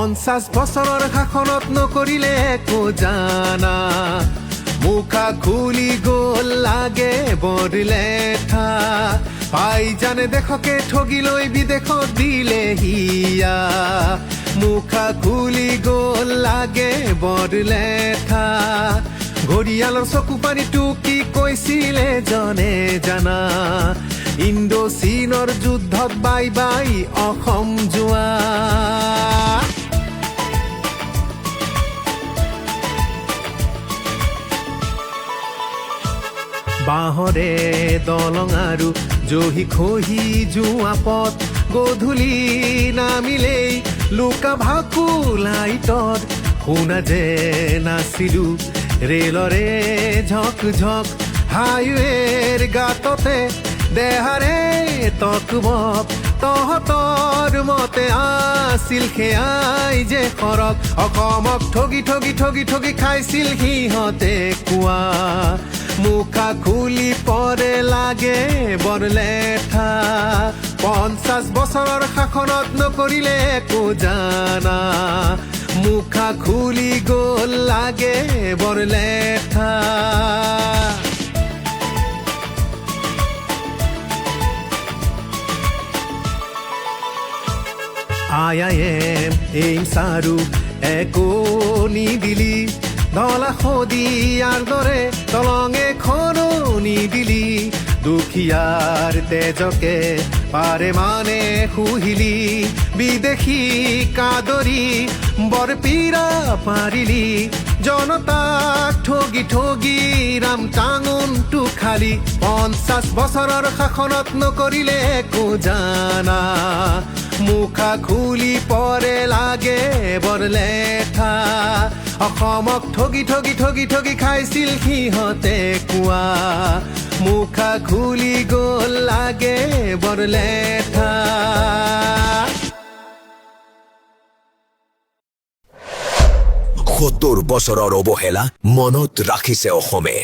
50 বছৰৰ শাসনত নকৰিলে একো জানা মুখা খুলি গ'ল লাগে বৰ লেঠা পাই জানে দেশকে ঠগি লৈ বিদেশত দিলে হিয়া মুখা খুলি গ'ল লাগে বৰ লেঠা ঘৰিয়ালৰ চকু পানীটো কি কৈছিলে জনে জানা ইণ্ডো চীনৰ যুদ্ধত বাই বাই অসম যোৱা বাঁহৰে দলং আৰু জহি খহি যোৱা পথ গধূলি নামিলেই লুকা ভাকু লাইটত শুনা যে নাছিলো ৰেলৰে ঝক ঝক হাইৱেৰ গাততে দেহাৰে তকবক তহঁতৰ মতে আছিল সেয়াই যে সৰক অসমক ঠগি ঠগি ঠগি ঠগি খাইছিল সিহঁতে কোৱা মুখা খুলি পৰে লাগে বৰ লেঠা 50 বছৰৰ শাসনত নকৰিলে একো জানা মুখা খুলি গ'ল লাগে বৰ লেঠা IIM এইমছ আৰু একো নিদিলি ধলা সদিয়াৰ দৰে দলং এখনো নিদিলি দুখীয়াৰ তেজকে পাৰে মানে শুহিলি বিদেশী কাদৰি বৰ পীৰা পাৰিলি জনতাক ঠগি ঠগি ৰাম টাঙোনটো খালি 50 বছৰৰ শাসনত নকৰিলে একো জানা মুখা খুলি পৰে লাগে বৰ লেঠা অসমক ঠগি ঠগি ঠগি ঠগি খাইছিল সিহঁতে কোৱা মুখা খুলি গ'ল লাগে বৰ লেঠা 70 বছৰৰ অৱহেলা মনত ৰাখিছে অসমে